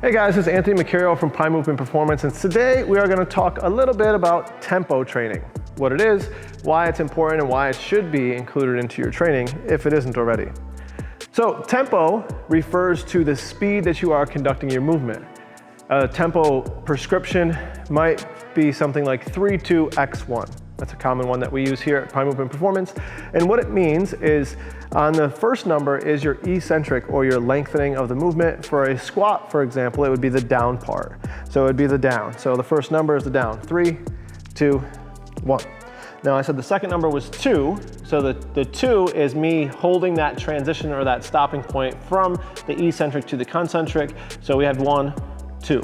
Hey guys, this is Anthony Mercurio from Prime Movement Performance, and today we are going to talk a little bit about tempo training, what it is, why it's important, and why it should be included into your training if it isn't already. So tempo refers to the speed that you are conducting your movement. A tempo prescription might be something like 3-2-x1. That's a common one that we use here at Prime Movement Performance. And what it means is on the first number is your eccentric or your lengthening of the movement. For a squat, for example, it would be the down part. So it would be the down. So the first number is the down. 3, 2, 1. Now I said the second number was 2. So the 2 is me holding that transition or that stopping point from the eccentric to the concentric. So we had 1, 2.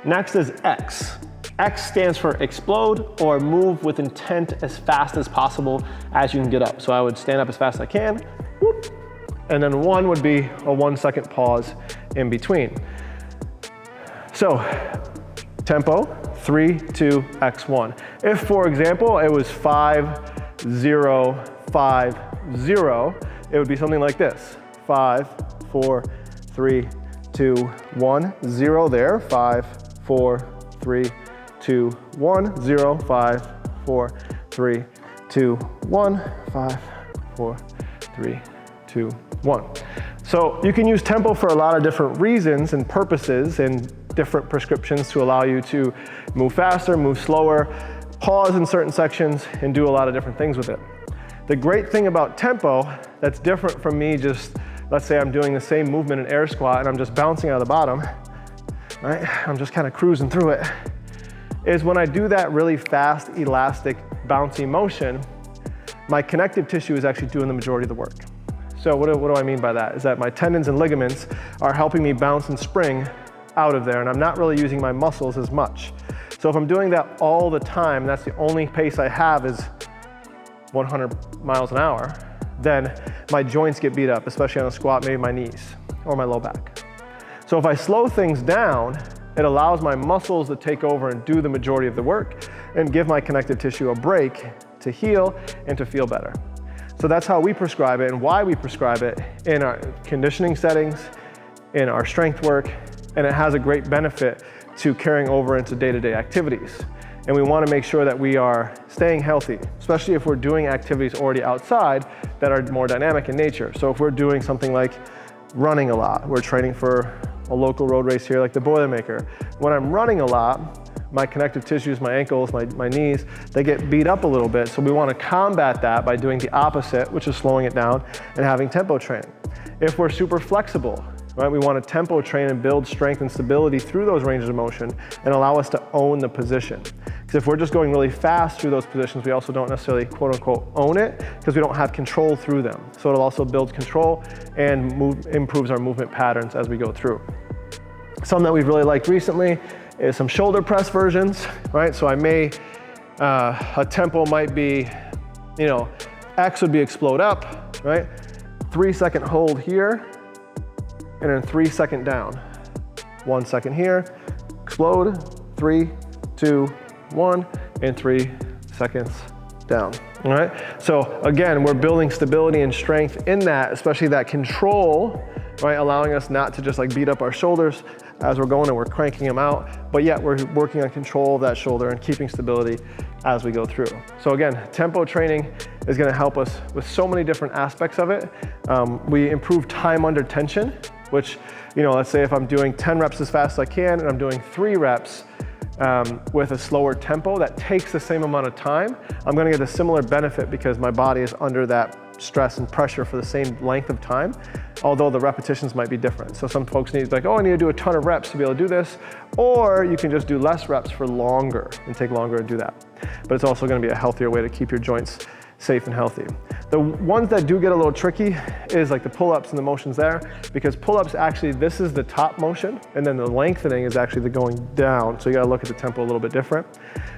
Next is X. X stands for explode or move with intent as fast as possible as you can get up. So I would stand up as fast as I can, whoop, and then 1 would be a 1 second pause in between. So tempo, 3, 2, x1. If, for example, it was 5, 0, 5, 0, it would be something like this. 5, 4, 3, 2, 1, 0 there. 5, 4, 3, 2, 1, 0, 5, 4, 3, 2, 1, 5, 4, 3, 2, 1. So you can use tempo for a lot of different reasons and purposes and different prescriptions to allow you to move faster, move slower, pause in certain sections, and do a lot of different things with it. The great thing about tempo that's different from me just, let's say I'm doing the same movement in air squat and I'm just bouncing out of the bottom, right? I'm just kind of cruising through it. Is when I do that really fast, elastic, bouncy motion, my connective tissue is actually doing the majority of the work. So what do I mean by that? Is that my tendons and ligaments are helping me bounce and spring out of there, and I'm not really using my muscles as much. So if I'm doing that all the time, and that's the only pace I have is 100 miles an hour, then my joints get beat up, especially on a squat, maybe my knees or my low back. So if I slow things down, it allows my muscles to take over and do the majority of the work and give my connective tissue a break to heal and to feel better. So that's how we prescribe it and why we prescribe it in our conditioning settings, in our strength work, and it has a great benefit to carrying over into day-to-day activities. And we want to make sure that we are staying healthy, especially if we're doing activities already outside that are more dynamic in nature. So if we're doing something like running a lot, we're training for a local road race here like the Boilermaker. When I'm running a lot, my connective tissues, my ankles, my knees, they get beat up a little bit. So we want to combat that by doing the opposite, which is slowing it down and having tempo training. If we're super flexible, right, we want to tempo train and build strength and stability through those ranges of motion and allow us to own the position. Because if we're just going really fast through those positions, we also don't necessarily quote unquote own it because we don't have control through them. So it'll also build control and improves our movement patterns as we go through. Some that we've really liked recently is some shoulder press versions, right? So I may, a tempo might be, X would be explode up, right? 3 second hold here, and then 3 second down. 1 second here, explode, 3, 2, 1, and 3 seconds down, all right? So again, we're building stability and strength in that, especially that control, right? Allowing us not to just like beat up our shoulders as we're going and we're cranking them out, but yet we're working on control of that shoulder and keeping stability as we go through. So again, tempo training is gonna help us with so many different aspects of it. We improve time under tension, which, let's say if I'm doing 10 reps as fast as I can and I'm doing 3 reps with a slower tempo that takes the same amount of time, I'm gonna get a similar benefit because my body is under that stress and pressure for the same length of time, although the repetitions might be different. So some folks need to be like, oh, I need to do a ton of reps to be able to do this, or you can just do less reps for longer and take longer to do that. But it's also gonna be a healthier way to keep your joints safe and healthy. The ones that do get a little tricky is like the pull-ups and the motions there, because pull-ups actually, this is the top motion, and then the lengthening is actually the going down. So you gotta look at the tempo a little bit different.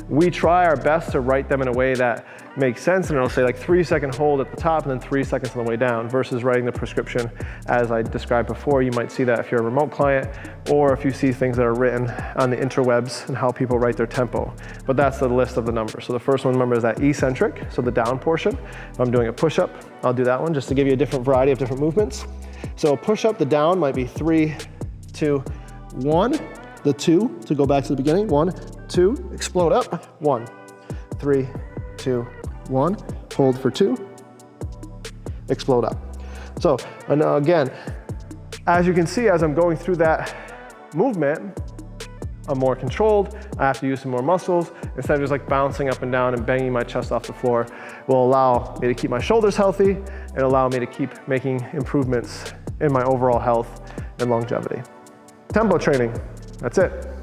We try our best to write them in a way that makes sense, and it'll say like 3 second hold at the top and then 3 seconds on the way down versus writing the prescription as I described before. You might see that if you're a remote client or if you see things that are written on the interwebs and how people write their tempo. But that's the list of the numbers. So the first one, remember, is that eccentric, so the down portion. If I'm doing a push-up, I'll do that one just to give you a different variety of different movements. So a push-up, the down might be 3, 2, 1, the 2 to go back to the beginning. 1, 2, explode up. 1, 3, 2, 1. Hold for 2, explode up. So, and again, as you can see, as I'm going through that movement, I'm more controlled. I have to use some more muscles. Instead of just like bouncing up and down and banging my chest off the floor, will allow me to keep my shoulders healthy and allow me to keep making improvements in my overall health and longevity. Tempo training, that's it.